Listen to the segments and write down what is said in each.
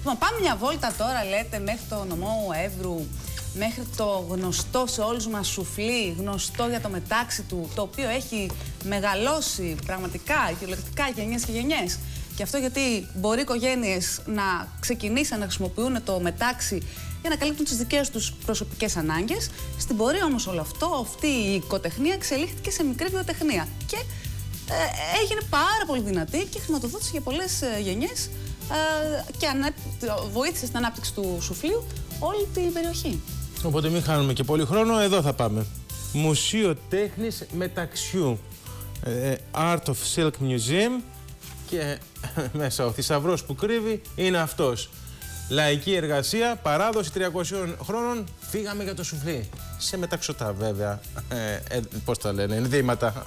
Λοιπόν, πάμε μια βόλτα τώρα, λέτε, μέχρι το νομό Εύρου, μέχρι το γνωστό σε όλους μας σουφλί, γνωστό για το μετάξι του, το οποίο έχει μεγαλώσει πραγματικά, κυριολεκτικά, γενιές και γενιές. Και αυτό γιατί μπορεί οι οικογένειες να ξεκινήσουν να χρησιμοποιούν το μετάξι για να καλύπτουν τις δικές τους προσωπικές ανάγκες. Στην πορεία όμως όλο αυτό, αυτή η οικοτεχνία εξελίχθηκε σε μικρή βιοτεχνία και έγινε πάρα πολύ δυνατή και χρηματοδότησε για πολλές γενιές και βοήθησε στην ανάπτυξη του σουφλίου όλη την περιοχή. Οπότε μην χάνουμε και πολύ χρόνο, εδώ θα πάμε. Μουσείο Τέχνης Μεταξιού, Art of Silk Museum, και μέσα ο θησαυρός που κρύβει είναι αυτός. Λαϊκή εργασία, παράδοση 300 χρόνων, φύγαμε για το σουφλί. Σε μεταξωτά βέβαια, πώς τα λένε, ενδύματα.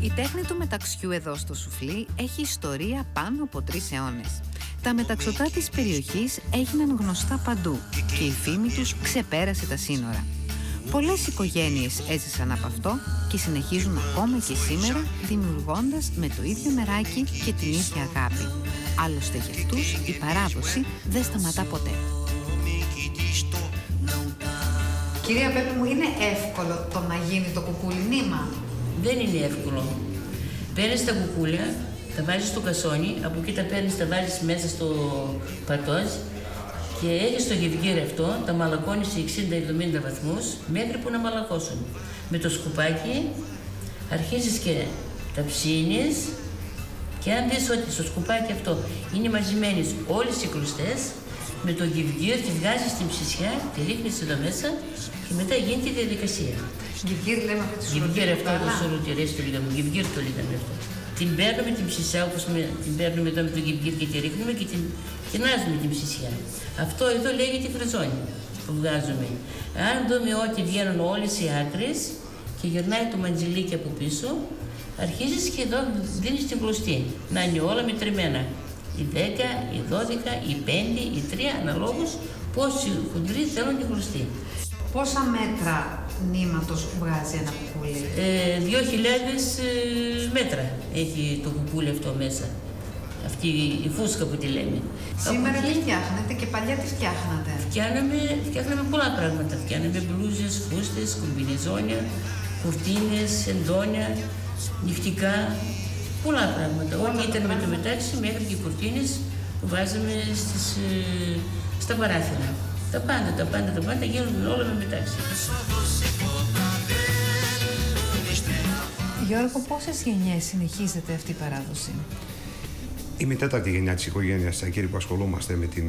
Η τέχνη του μεταξιού εδώ στο σουφλί έχει ιστορία πάνω από 3 αιώνες. Τα μεταξωτά της περιοχής έγιναν γνωστά παντού και η φήμη τους ξεπέρασε τα σύνορα. Πολλές οικογένειες έζησαν από αυτό και συνεχίζουν ακόμα και σήμερα, δημιουργώντας με το ίδιο νεράκι και την ίδια αγάπη. Άλλωστε για αυτούς η παράδοση δεν σταματά ποτέ. Κυρία Πέπη μου, είναι εύκολο το να γίνει το κουκούλι νήμα? Δεν είναι εύκολο. Παίρνεις τα κουκούλια, τα βάζεις στο κασόνι, από εκεί τα παίρνεις, τα βάζεις μέσα στο πατόζ και έχεις το γευγύρι αυτό, τα μαλακώνεις σε 60-70 βαθμούς μέχρι που να μαλακώσουν. Με το σκουπάκι αρχίζεις και τα ψήνεις και αν δεις ότι στο σκουπάκι αυτό είναι μαζεμένες όλες οι κλωστές, με το γευγύρι τη βγάζεις στην ψησιά, τη ρίχνεις εδώ μέσα και μετά γίνεται η διαδικασία. Γευγύρι λέμε αυτό το γευγύρι αυτό το σολουτηρές το λέγαμε, γευγύρι το λέγαμε αυτό. Την παίρνουμε την ψησιά, όπως την παίρνουμε εδώ με το γευγύρι και τη ρίχνουμε και την κοινάζουμε την ψησιά. Αυτό εδώ λέγεται φρεζόνι που βγάζουμε. Αν δούμε ότι βγαίνουν όλες οι άκρες και γυρνάει το μαντζιλίκι από πίσω, αρχίζεις και εδώ δίνεις την κλωστή. Να είναι όλα μετρημένα. Οι 10, οι 12, οι 5, οι 3, αναλόγως πόσοι χοντροί θέλουν την κλωστή. Πόσα μέτρα νήματος βγάζει ένα κουκούλι? 2.000 μέτρα έχει το κουκούλι αυτό μέσα. Αυτή η φούσκα που τη λέμε. Σήμερα τι φτιάχνετε και παλιά τι φτιάχνατε? Φτιάχναμε πολλά πράγματα. Φτιάχναμε μπλούζες, φούστες, κομπινεζόνια, κουρτίνες, εντόνια, νυχτικά. Πολλά πράγματα. Ό,τι ήταν με το μετάξι μέχρι και οι κουρτίνες που βάζαμε στα παράθυρα. Τα πάντα γίνονται όλα με μετάξι. Γιώργο, πόσες γενιές συνεχίζεται αυτή η παράδοση? Είμαι η 4η γενιά της οικογένειας, κύριε, που ασχολούμαστε με τη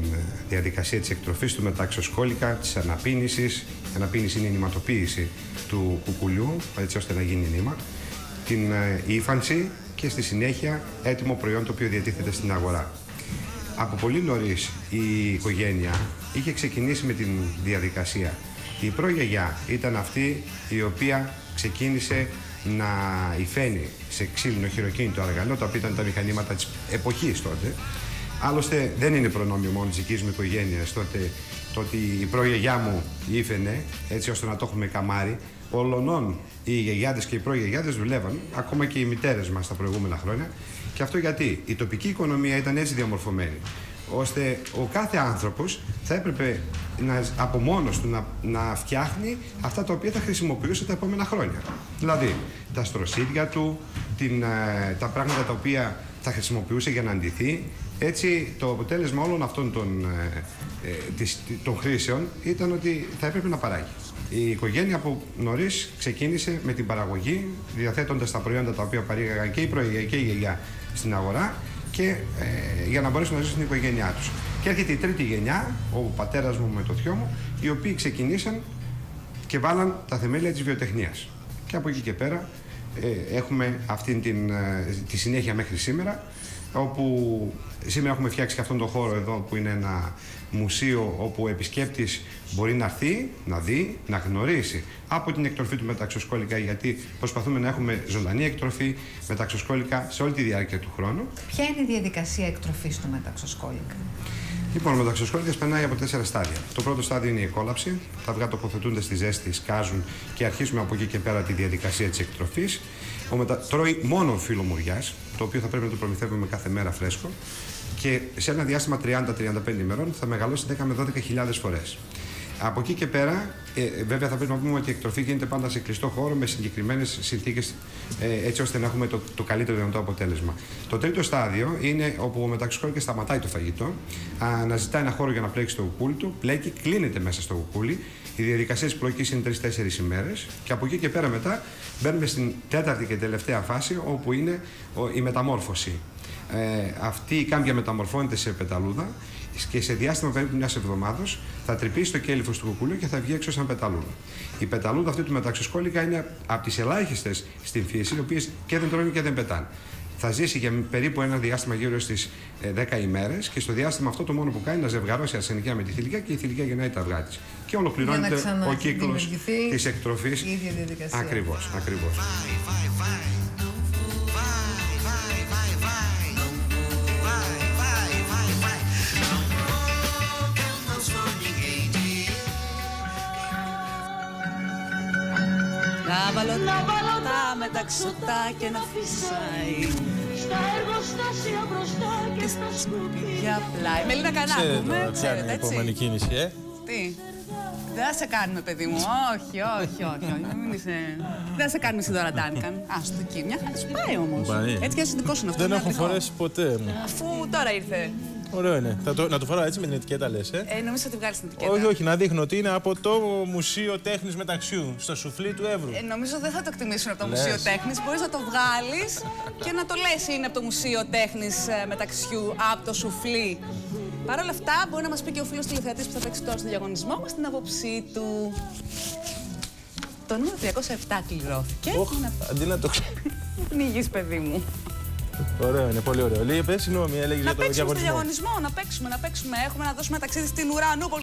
διαδικασία της εκτροφής του μεταξοσκόλικα, της αναπίνησης. Η αναπίνηση είναι η νηματοποίηση του κουκουλιού, έτσι ώστε να γίνει νήμα. Την ύφανση και στη συνέχεια έτοιμο προϊόν το οποίο διατίθεται στην αγορά. Από πολύ νωρίς η οικογένεια είχε ξεκινήσει με την διαδικασία. Η προγιαγιά ήταν αυτή η οποία ξεκίνησε να υφαίνει σε ξύλινο χειροκίνητο αργανό, τα οποία ήταν τα μηχανήματα της εποχής τότε. Άλλωστε δεν είναι προνόμιο μόνο της δικής μου οικογένειας τότε το ότι η προγιαγιά μου ήφαινε έτσι ώστε να το έχουμε καμάρι. Ολονών οι γιαγιάδες και οι προγιαγιάδες δουλεύαν, ακόμα και οι μητέρες μας τα προηγούμενα χρόνια. Και αυτό γιατί η τοπική οικονομία ήταν έτσι διαμορφωμένη, ώστε ο κάθε άνθρωπος θα έπρεπε από μόνος του να φτιάχνει αυτά τα οποία θα χρησιμοποιούσε τα επόμενα χρόνια. Δηλαδή τα στροσίδια του, τα πράγματα τα οποία θα χρησιμοποιούσε για να αντιθεί. Έτσι το αποτέλεσμα όλων αυτών των χρήσεων ήταν ότι θα έπρεπε να παράγει. Η οικογένεια από νωρίς ξεκίνησε με την παραγωγή, διαθέτοντας τα προϊόντα τα οποία παρήγαγαν και η προγιαγιά και η γιαγιά στην αγορά και για να μπορέσουν να ζήσουν την οικογένειά τους. Και έρχεται η τρίτη γενιά, ο πατέρας μου με το θειό μου, οι οποίοι ξεκινήσαν και βάλαν τα θεμέλια της βιοτεχνίας. Και από εκεί και πέρα έχουμε αυτή τη συνέχεια μέχρι σήμερα, όπου σήμερα έχουμε φτιάξει και αυτόν τον χώρο εδώ που είναι ένα μουσείο όπου ο επισκέπτης μπορεί να έρθει, να δει, να γνωρίσει από την εκτροφή του μεταξοσκόλικα, γιατί προσπαθούμε να έχουμε ζωντανή εκτροφή μεταξοσκόλικα σε όλη τη διάρκεια του χρόνου. Ποια είναι η διαδικασία εκτροφής του μεταξοσκόλικα? Λοιπόν, ο μεταξοσκόλικας περνάει από 4 στάδια. Το πρώτο στάδιο είναι η εκόλαψη. Τα αυγά τοποθετούνται στη ζέστη, σκάζουν και αρχίζουμε από εκεί και πέρα τη διαδικασία της εκτροφής. Τρώει μόνο φύλλο μουριάς, το οποίο θα πρέπει να το προμηθεύουμε κάθε μέρα φρέσκο. Και σε ένα διάστημα 30-35 ημερών θα μεγαλώσει 10 με 12.000 φορές. Από εκεί και πέρα, βέβαια θα πρέπει να πούμε ότι η εκτροφή γίνεται πάντα σε κλειστό χώρο με συγκεκριμένες συνθήκες, έτσι ώστε να έχουμε το καλύτερο δυνατό αποτέλεσμα. Το τρίτο στάδιο είναι όπου ο μεταξοσκόλικας σταματάει το φαγητό, αναζητά ένα χώρο για να πλέξει το κουκούλι του, πλέκει, κλείνεται μέσα στο κουκούλι. Η διαδικασία της πλοκής είναι 3-4 ημέρες και από εκεί και πέρα μετά μπαίνουμε στην τέταρτη και τελευταία φάση, όπου είναι η μεταμόρφωση. Αυτή η κάμπια μεταμορφώνεται σε πεταλούδα και σε διάστημα περίπου μιας εβδομάδος θα τρυπήσει το κέλυφος του κουκουλιού και θα βγει έξω σαν πεταλούδα. Η πεταλούδα αυτή του μεταξοσκόλικα είναι από τις ελάχιστες στην φύση, οι οποίες και δεν τρώνε και δεν πετάνε. Θα ζήσει για περίπου ένα διάστημα γύρω στις 10 ημέρες και στο διάστημα αυτό το μόνο που κάνει είναι να ζευγαρώσει αρσενικά με τη θηλυκιά και η θηλυκιά γεννάει τα αυγά της. Και ολοκληρώνεται ο κύκλος της εκτροφής. Ακριβώς, ακριβώς. Να βάλω τα μεταξωτά και να φυσάει στα εργοστάσια μπροστά και στα σκουπίδια πλάι. Μελίνα Κανάκου, με ξέρετε, έτσι. Επόμενη κίνηση, Τι, δεν θα σε κάνουμε, παιδί μου, όχι. Δεν θα σε κάνουμε εσύ τώρα, Ντάνικαν. Άστο εκεί, μια χαρά σου πάει όμως. Έτσι και δικό σου είναι αυτό. Δεν έχω φορέσει ποτέ μου. Αφού τώρα ήρθε. Ωραίο είναι. Να το φοράω έτσι με την ετικέτα, λες, Νομίζω ότι βγάλεις την ετικέτα. Όχι, όχι, να δείχνω ότι είναι από το Μουσείο Τέχνης Μεταξιού, στο σουφλί του Εύρου. Νομίζω δεν θα το εκτιμήσουν από το Μουσείο Τέχνης. Μπορείς να το βγάλεις και να το λες είναι από το Μουσείο Τέχνης Μεταξιού, από το σουφλί. Παρ' όλα αυτά, μπορεί να μας πει και ο φίλος τηλεθεατής που θα παίξει τώρα στο διαγωνισμό μας την άποψή του. Το νούμερο 307 κληρώθηκε. Αντί να το πνίγεις, παιδί μου. Ωραίο είναι, πολύ ωραίο. Λίγη πες, συγγνώμη, έλεγες για το διαγωνισμό. Να παίξουμε στο διαγωνισμό, να παίξουμε. Έχουμε να δώσουμε ταξίδι στην Ουρανούπολη.